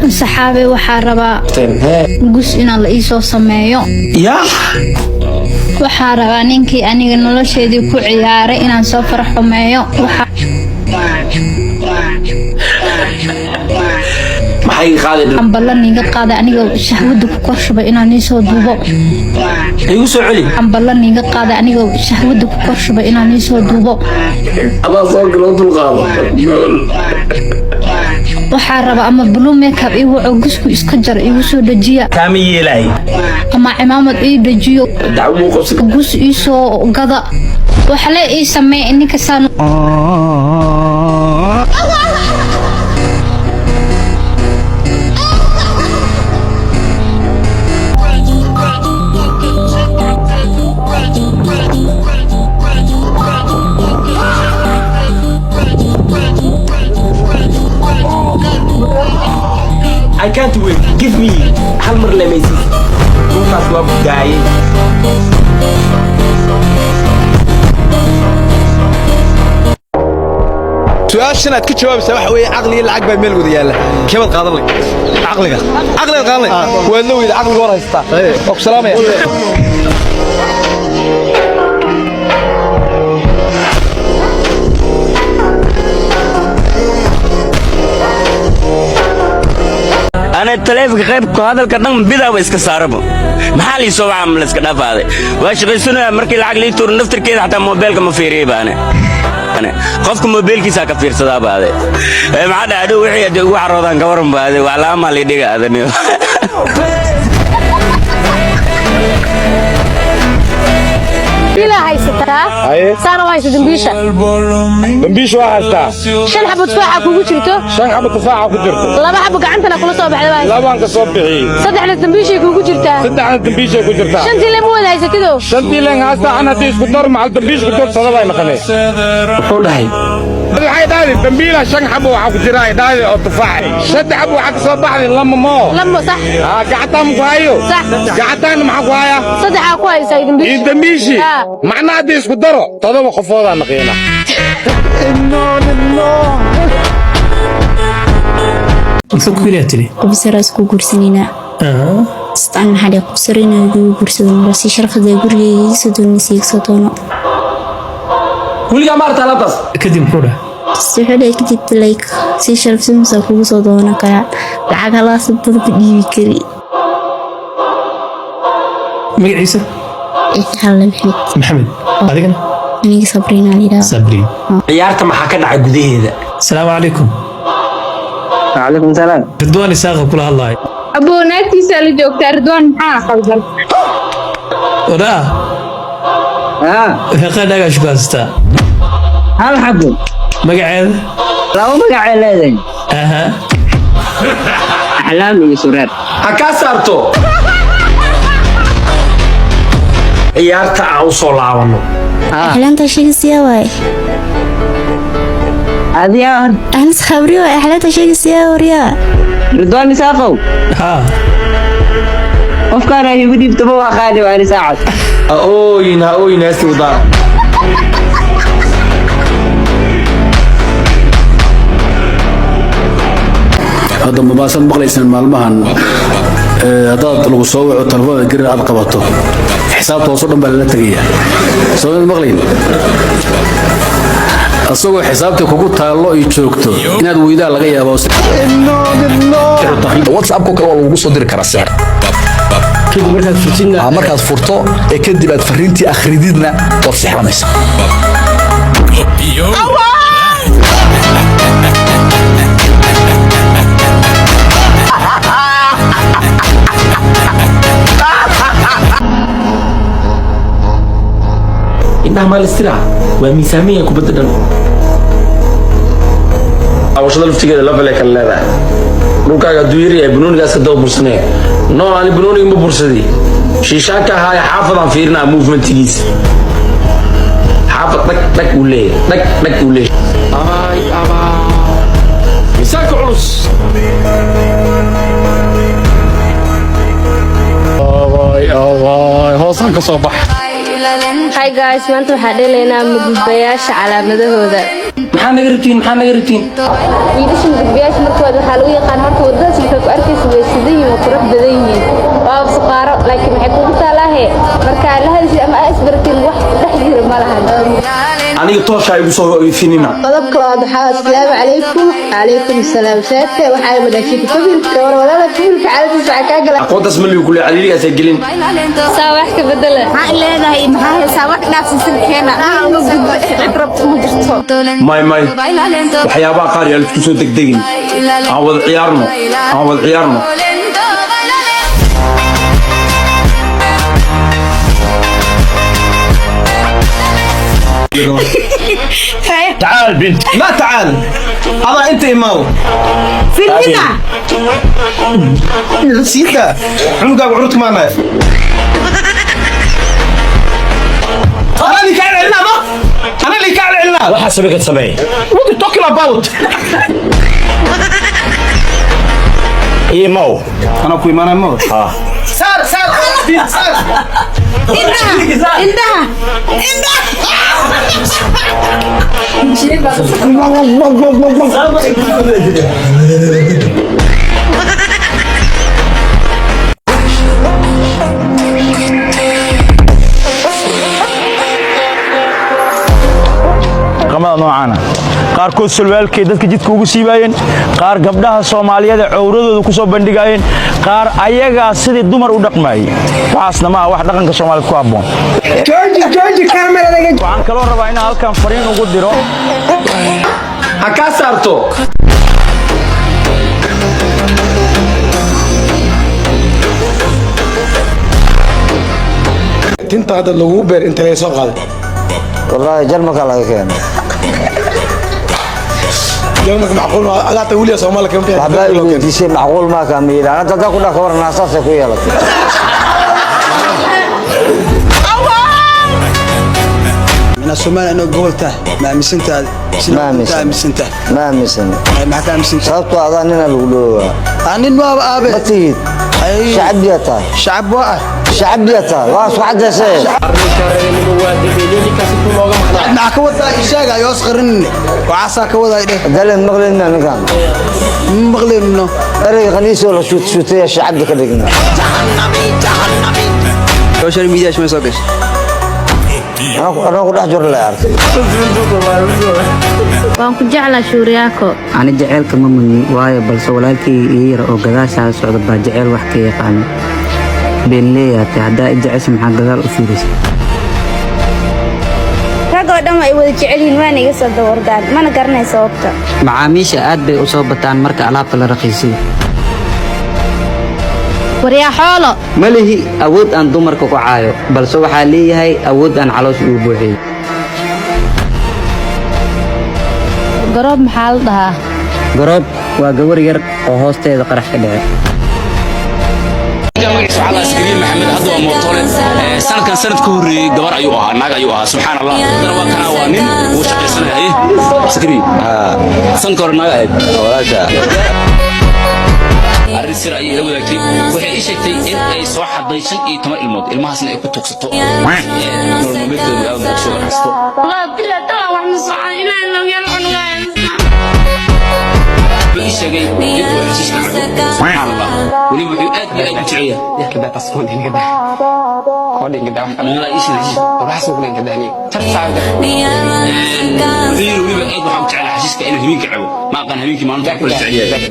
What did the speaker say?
صحابي وحاربا قس إن الله إيسو سمايو يا وحاربا نينكي أنيق نولوشي دي كو عياري إنان سو فرحو مايو maxay qaadeen amballa niga qaada aniga shahwada ku korshabay inaan soo duubo igu soo celi amballa niga qaada aniga shahwada ku korshabay inaan soo duubo aba soo galo dul qaado waxaa raba ama blue makeup iyo gusku iska jar igu soo dhajiya kaami yeelay ama cimaamad ii dhajiyo dacwo qofsi gus ii soo gada waxa la ii sameey ininka saan I can't wait. Give me Halmer Lemesi. Lucas Wab Guy. سؤال أنت كنت جواب سواء ويا عقلي العقبة ميل ودي يلا كيف تقاضر لي عقلك تقاضر لي ولو إذا عقل ورا يستا وبسلام يا أنا التلفزيون غيب هذا الكلام بدأ ويسكسربه محل يسوي عمل إسكناف هذا واش غيسنا مركي العقل يطور نفتر كذا حتى موبايلك ما في ريبة أنا قفكم موبايل كيسا كفير صداب هذا ما عاد عدو وحي وعرضان كورم هذا وعلى ما اللي دقة هذا لا هاي ستة سنة هاي ستة دمبيش واحد تا شن حبة تفاحة كوكو شريتو شن حبة تفاحة كجرت لا حبة قعنتنا كل صوب على لا بانك صبحي صدق على دمبيش كوكو شريتها صدق على دمبيش كجرت شن تي لمو هاي ستة شن تي لين هسه أنا تيجي كتر مع الدمبيش كتر صدق هاي مخني xulay هاي داري دمبيلا شن حبة وحق جراي داري أو تفاحي شد حبة وحق صباحي لما مو لما صح قعدتهم كوايو صح قعدتهم مع كوايا صدق على كويس هاي دمبيش دمبيشي معناه ديش كتر تضرب خفوضة نقينا فكرتني بسراس كوكورسنينا استعن حدا كوكسرينا كوكورسون بس شرف ذا يقولي يسدون نسيك سطونا wiliga maarta labas kadib kura سحولي كتير لايك سي شرف سمسا كوكسودونا كلا لعق الله سبب بدي كري magaciisa اتحلم maxamed adigana أنا صبرين عليها sabriin ciyaarta maxaa ka dhacay gudaheeda asalaamu calaykum وعليكم السلام ridwaan isaaqa kula hadlaay أبو ناتي سالي دكتور ردوان محا خلصل waraa heeqaa dhagaashu ka haystaa هل حبوا magaceeda لا مقع لذين aha أحلام يسرر ha ka saarto ciyaarta aan u soo laabano أحلام تشيك سياواي هذه أنا خبري أحلام تشيك سياوريا رضوان مسافو ها أفكار يبدي بتبوها خالي وأنا ساعد ooyin heesti wadaan هذا مباسط مقليسن مالمهن هذا لو soo waco talabada garin aad qabato xisaabta hoos u dhan baa la tagaya soo maqlin asagoo xisaabta kugu taalo ay joogto inaad weydaa laga yaabo WhatsApp ko kale lagu soo diri karaa sir markaad furto ee kadib aad fariintii akhrididna oo sixranaysa innaha maal istira waa miisaamiya kubadda dhan awashada laftigeeda la falay kan leedahay dhulkaaga duuyiri ee banoonigaas ka daba bursanaya noo ani banooniga ma bursadii shiishaanka ahaa xaafadaan fiirinaa movementigiisa xaafad dhag uu leeyahay dhag uu leeyahay miisaanka culus hoosan ka soo bax Hi guys maanta waxaa dhaleynaa mudbayaasha calaamadahooda maxaa naga rabtiin wiilasha mudbayaasha markooda waxaa lagu yaqaan marka wadada aniga toosha igu soo ifinina qodobka waadaxa assalaamu calaykum calaykum salaam saate waxay madashay kubilka walaala kubilka caaladis waxa ka gala aqoontas ma ligu kula caliiligaas ay gelin saa wax ka bedela maxaa leedahay maxaa saa wax dhaafsan keena ma gudbo cibrabtu ma jirto may waxyaabaha qaar yaa isku soo degdegin aan wada ciyaarno تعال بنت لا تعال هذا انت امام في البدع نسيتها عنقك وعروتك ما نايف انا اللي كان عنا وحسبك تسمعي what you talking about ايه مو انا كوي ما انا مو سار indhaha qamada noocaana qaarkood sulwaalkay dadka jidka ugu siibaayeen qaar gabdhaha Soomaaliyeed cawradooda ku soo bandhigayeen qaar ayaga sidii dumar u dhaqmayay waxaasna ma wax dhaqanka Soomaaliyeed ku haboon jooji kamerada waxaan kaloo rabaa inaan halkan fariin ugu diro ha ka saarto tinta hada lagu beer inta la soo qaaday والله جرمك الله كان يومك معقول لا تقول يا سومالي كم فيها حبايبي شيء معقول ما كان ميلا انا تقول لك ورنا اساسك ويلا من الصومال انه قولته ما مسنت ما مسن ما كان مسنت صوت اذاننا لغلو انا ما ابي بتيت شعبيتها شعبيتها واس واحد شيء معك ودا شيغا يوسخرن وعسى كودا يده دلن مغلنا نكان مغلنا اري خنيس ولا شوت يا شعب كدغنا سوشيال ميديا شو مسوقش انا كنت احجر لا ارتي waan ku jeclaa shuuriyaako انا جعلك ممني واي بل سولالكي يير او غداشا سocdo ba jecel wax ka yaqaan been leeyahay hadaa jecel maxaa gadaal u fiiris ragoo dhan ay wada jecelyihiin waana iga soo dawardaan mana garanay sababta macaamiisha aad bay u soo bataan marka alaabta la raqiisiyo waryaa xoolo malihi awood aan dumarka ku caayo balse waxaa leeyahay awood aan caloosh ugu buuxiyo garoob maxaa la dhahaa garoob waa gawar yar oo hoosteeda qarax ka dhace على سكرين محمد هذا موتورة سنة كان سنة كوري جبر أيوها ناق أيوها سبحان الله دروا كان وانين وشق سنة إيه سكرين سنة كور ناق ولا شيء الرسالة أيه ولا كليب وحي إيش تي أي صح ضيشن إيه تمر الموت المحسن إيه كنت تقصته نورمالك يا أبو شو رحسته والله بلا ترى واحد صعب إلا إنه يلعن إيش جاي يبغى يحسس سبحان الله ولي بيؤدي أجعية كده تصفون كده خدي كده لا إيش راح اسوق لك كده هني ترفع ده ولي بقى أيضا حاول تعالى حسيس كأنه هنيك عو ما كان هنيك ما نطلع كل أجعية